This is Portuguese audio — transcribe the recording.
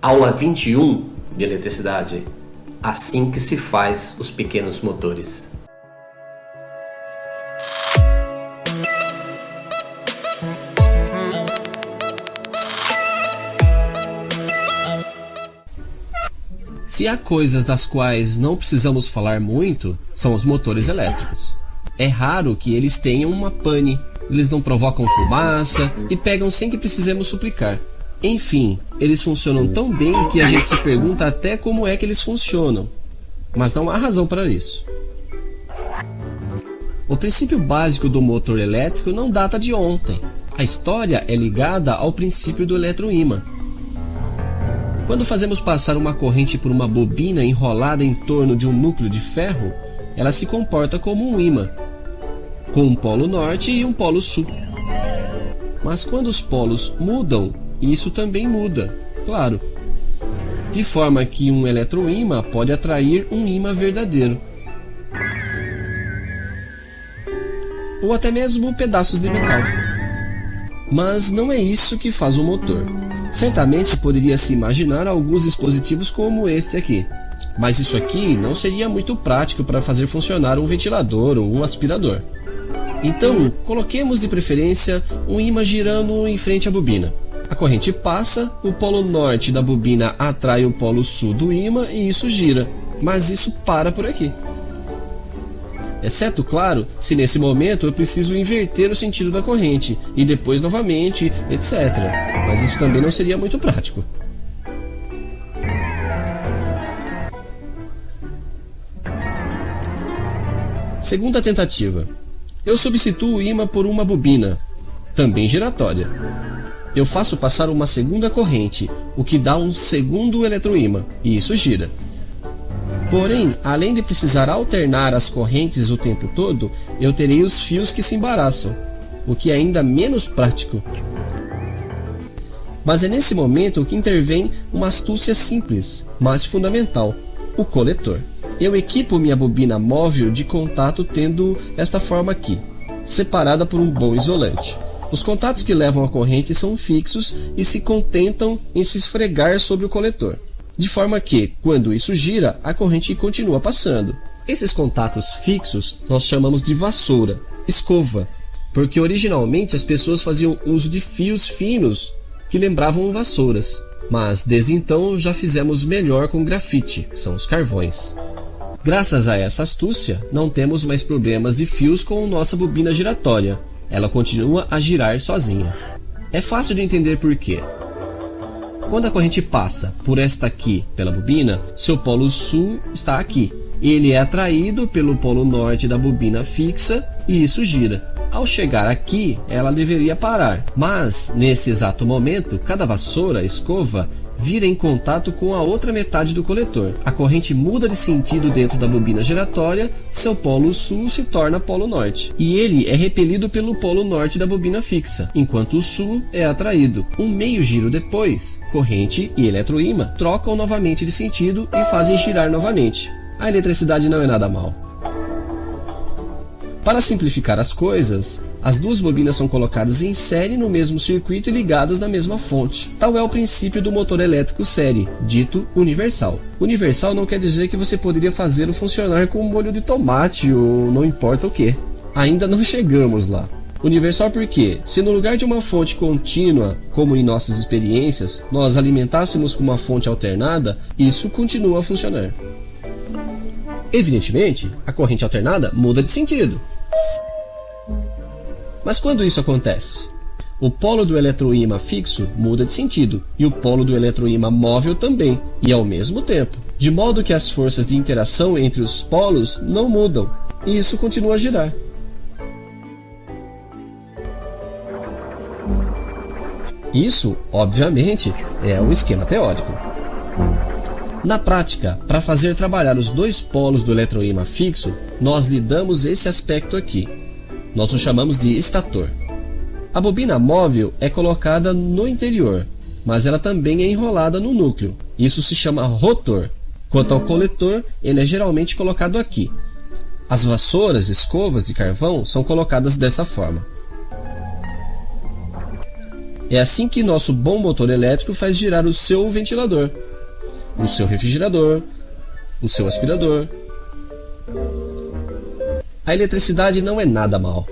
Aula 21 de eletricidade. Assim que se faz os pequenos motores. Se há coisas das quais não precisamos falar muito, são os motores elétricos. É raro que eles tenham uma pane, eles não provocam fumaça e pegam sem que precisemos suplicar. Enfim, eles funcionam tão bem que a gente se pergunta até como é que eles funcionam. Mas não há razão para isso. O princípio básico do motor elétrico não data de ontem. A história é ligada ao princípio do eletroímã. Quando fazemos passar uma corrente por uma bobina enrolada em torno de um núcleo de ferro, ela se comporta como um ímã, com um polo norte e um polo sul. Mas quando os polos mudam, isso também muda, claro. De forma que um eletroímã pode atrair um ímã verdadeiro. Ou até mesmo pedaços de metal. Mas não é isso que faz o motor. Certamente poderia-se imaginar alguns dispositivos como este aqui. Mas isso aqui não seria muito prático para fazer funcionar um ventilador ou um aspirador. Então, coloquemos de preferência um ímã girando em frente à bobina. A corrente passa, o polo norte da bobina atrai o polo sul do ímã e isso gira. Mas isso para por aqui. Exceto, claro, se nesse momento eu preciso inverter o sentido da corrente e depois novamente, etc. Mas isso também não seria muito prático. Segunda tentativa. Eu substituo o ímã por uma bobina, também giratória. Eu faço passar uma segunda corrente, o que dá um segundo eletroímã, e isso gira. Porém, além de precisar alternar as correntes o tempo todo, eu terei os fios que se embaraçam, o que é ainda menos prático. Mas é nesse momento que intervém uma astúcia simples, mas fundamental: o coletor. Eu equipo minha bobina móvel de contato tendo esta forma aqui, separada por um bom isolante. Os contatos que levam a corrente são fixos e se contentam em se esfregar sobre o coletor, de forma que, quando isso gira, a corrente continua passando. Esses contatos fixos nós chamamos de vassoura, escova, porque originalmente as pessoas faziam uso de fios finos que lembravam vassouras, mas desde então já fizemos melhor com grafite, são os carvões. Graças a essa astúcia, não temos mais problemas de fios com nossa bobina giratória. Ela continua a girar sozinha. É fácil de entender por quê. Quando a corrente passa por esta aqui, pela bobina, seu polo sul está aqui. Ele é atraído pelo polo norte da bobina fixa e isso gira. Ao chegar aqui, ela deveria parar, mas nesse exato momento, cada vassoura, escova, vira em contato com a outra metade do coletor. A corrente muda de sentido dentro da bobina giratória, seu polo sul se torna polo norte. E ele é repelido pelo polo norte da bobina fixa, enquanto o sul é atraído. Um meio giro depois, corrente e eletroímã trocam novamente de sentido e fazem girar novamente. A eletricidade não é nada mal. Para simplificar as coisas, as duas bobinas são colocadas em série no mesmo circuito e ligadas na mesma fonte. Tal é o princípio do motor elétrico série, dito universal. Universal não quer dizer que você poderia fazê-lo funcionar com molho de tomate ou não importa o que. Ainda não chegamos lá. Universal porque, se no lugar de uma fonte contínua, como em nossas experiências, nós alimentássemos com uma fonte alternada, isso continua a funcionar. Evidentemente, a corrente alternada muda de sentido. Mas quando isso acontece? O polo do eletroímã fixo muda de sentido e o polo do eletroímã móvel também, e ao mesmo tempo, de modo que as forças de interação entre os polos não mudam, e isso continua a girar. Isso, obviamente, é um esquema teórico. Na prática, para fazer trabalhar os dois polos do eletroímã fixo, nós lhe damos esse aspecto aqui. Nós o chamamos de estator. A bobina móvel é colocada no interior, mas ela também é enrolada no núcleo. Isso se chama rotor. Quanto ao coletor, ele é geralmente colocado aqui. As vassouras, escovas de carvão são colocadas dessa forma. É assim que nosso bom motor elétrico faz girar o seu ventilador, o seu refrigerador, o seu aspirador. A eletricidade não é nada mal.